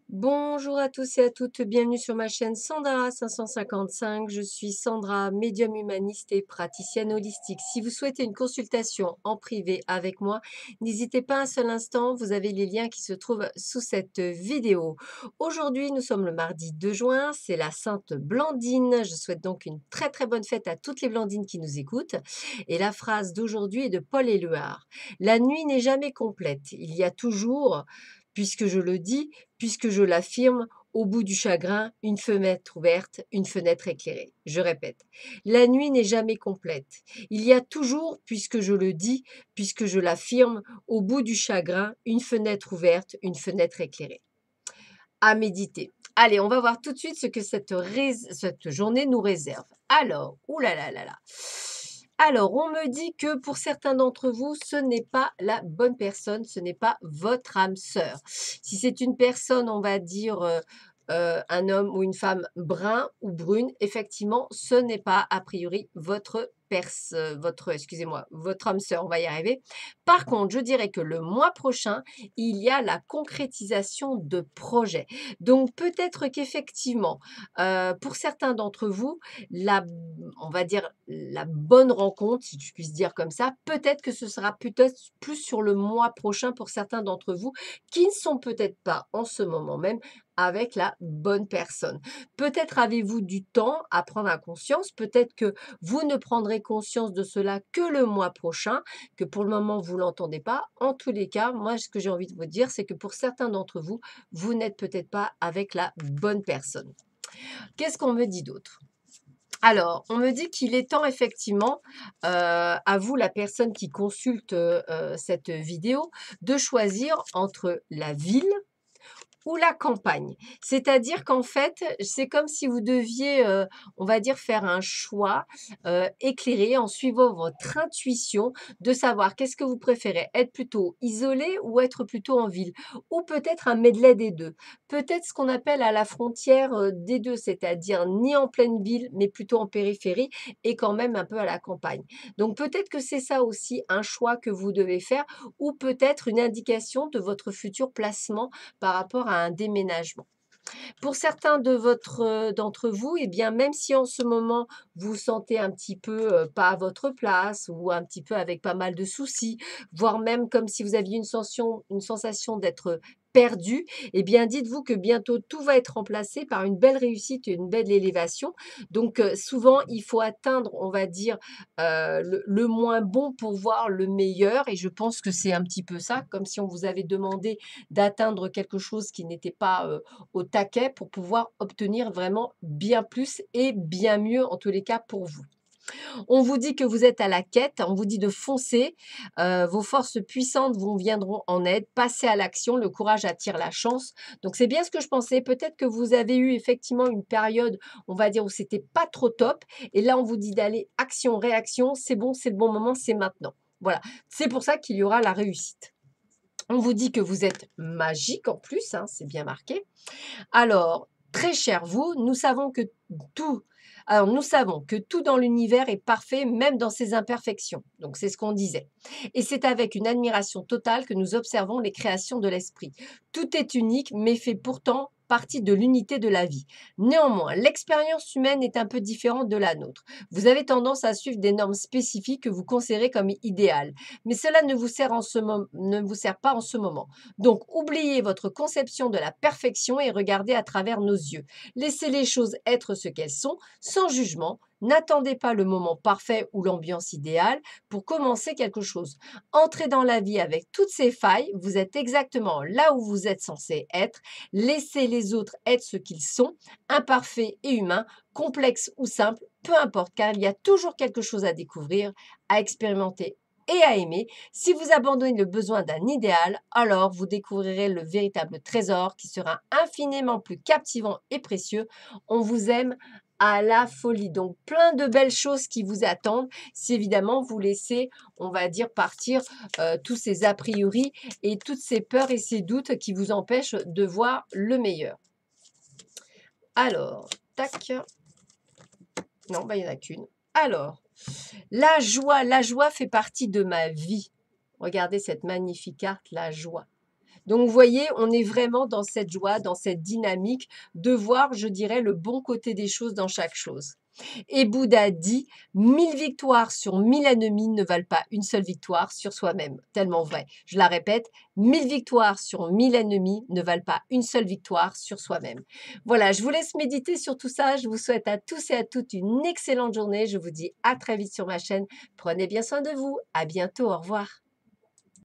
Bonjour à tous et à toutes, bienvenue sur ma chaîne Sandra 555. Je suis Sandra, médium humaniste et praticienne holistique. Si vous souhaitez une consultation en privé avec moi, n'hésitez pas un seul instant, vous avez les liens qui se trouvent sous cette vidéo. Aujourd'hui, nous sommes le mardi 2 juin, c'est la Sainte Blandine. Je souhaite donc une très très bonne fête à toutes les Blandines qui nous écoutent. Et la phrase d'aujourd'hui est de Paul Éluard. La nuit n'est jamais complète, il y a toujours, puisque je le dis, puisque je l'affirme, au bout du chagrin, une fenêtre ouverte, une fenêtre éclairée. Je répète, la nuit n'est jamais complète. Il y a toujours, puisque je le dis, puisque je l'affirme, au bout du chagrin, une fenêtre ouverte, une fenêtre éclairée. À méditer. Allez, on va voir tout de suite ce que cette journée nous réserve. Alors, oulala là là là. Alors, on me dit que pour certains d'entre vous, ce n'est pas la bonne personne, ce n'est pas votre âme sœur. Si c'est une personne, on va dire un homme ou une femme brun ou brune, effectivement, ce n'est pas a priori excusez-moi, votre âme sœur, on va y arriver. Par contre, je dirais que le mois prochain, il y a la concrétisation de projets. Donc peut-être qu'effectivement, pour certains d'entre vous, la on va dire la bonne rencontre, si je puis dire comme ça, peut-être que ce sera peut-être plus sur le mois prochain pour certains d'entre vous qui ne sont peut-être pas en ce moment même avec la bonne personne. Peut-être avez-vous du temps à prendre à conscience, peut-être que vous ne prendrez conscience de cela que le mois prochain, que pour le moment vous l'entendez pas. En tous les cas, moi ce que j'ai envie de vous dire, c'est que pour certains d'entre vous, vous n'êtes peut-être pas avec la bonne personne. Qu'est-ce qu'on me dit d'autre? Alors, on me dit qu'il est temps effectivement, à vous la personne qui consulte, cette vidéo, de choisir entre la ville ou la campagne. C'est-à-dire qu'en fait, c'est comme si vous deviez, on va dire, faire un choix, éclairé en suivant votre intuition de savoir qu'est-ce que vous préférez? Être plutôt isolé ou être plutôt en ville? Ou peut-être un medley des 2. Peut-être ce qu'on appelle à la frontière, des 2, c'est-à-dire ni en pleine ville, mais plutôt en périphérie et quand même un peu à la campagne. Donc peut-être que c'est ça aussi un choix que vous devez faire ou peut-être une indication de votre futur placement par rapport à un déménagement. Pour certains d'entre vous, eh bien, même si en ce moment vous vous sentez un petit peu pas à votre place ou un petit peu avec pas mal de soucis, voire même comme si vous aviez une sensation d'être perdu, eh bien, dites-vous que bientôt tout va être remplacé par une belle réussite et une belle élévation. Donc, souvent, il faut atteindre, on va dire, le moins bon pour voir le meilleur. Et je pense que c'est un petit peu ça, comme si on vous avait demandé d'atteindre quelque chose qui n'était pas au taquet pour pouvoir obtenir vraiment bien plus et bien mieux, en tous les cas, pour vous. On vous dit que vous êtes à la quête, on vous dit de foncer, vos forces puissantes vous viendront en aide, passez à l'action, le courage attire la chance. Donc c'est bien ce que je pensais, peut-être que vous avez eu effectivement une période, on va dire, où c'était pas trop top et là on vous dit d'aller action, réaction, c'est bon, c'est le bon moment, c'est maintenant. Voilà, c'est pour ça qu'il y aura la réussite. On vous dit que vous êtes magique en plus, hein, c'est bien marqué. Alors, très cher vous, tout nous savons que tout dans l'univers est parfait, même dans ses imperfections. Donc, c'est ce qu'on disait. Et c'est avec une admiration totale que nous observons les créations de l'esprit. Tout est unique, mais fait pourtant partie de l'unité de la vie. Néanmoins, l'expérience humaine est un peu différente de la nôtre. Vous avez tendance à suivre des normes spécifiques que vous considérez comme idéales, mais cela ne vous sert pas en ce moment. Donc, oubliez votre conception de la perfection et regardez à travers nos yeux. Laissez les choses être ce qu'elles sont, sans jugement. N'attendez pas le moment parfait ou l'ambiance idéale pour commencer quelque chose. Entrez dans la vie avec toutes ses failles, vous êtes exactement là où vous êtes censé être. Laissez les autres être ce qu'ils sont, imparfaits et humains, complexes ou simples, peu importe, car il y a toujours quelque chose à découvrir, à expérimenter et à aimer. Si vous abandonnez le besoin d'un idéal, alors vous découvrirez le véritable trésor qui sera infiniment plus captivant et précieux. On vous aime à la folie. Donc plein de belles choses qui vous attendent si évidemment vous laissez, on va dire, partir tous ces a priori et toutes ces peurs et ces doutes qui vous empêchent de voir le meilleur. Alors, tac. Non, bah, il n'y en a qu'une. Alors, la joie fait partie de ma vie. Regardez cette magnifique carte, la joie. Donc, vous voyez, on est vraiment dans cette joie, dans cette dynamique de voir, je dirais, le bon côté des choses dans chaque chose. Et Bouddha dit: 1000 victoires sur 1000 ennemis ne valent pas une seule victoire sur soi-même. Tellement vrai. Je la répète, 1000 victoires sur 1000 ennemis ne valent pas une seule victoire sur soi-même. Voilà, je vous laisse méditer sur tout ça. Je vous souhaite à tous et à toutes une excellente journée. Je vous dis à très vite sur ma chaîne. Prenez bien soin de vous. À bientôt. Au revoir.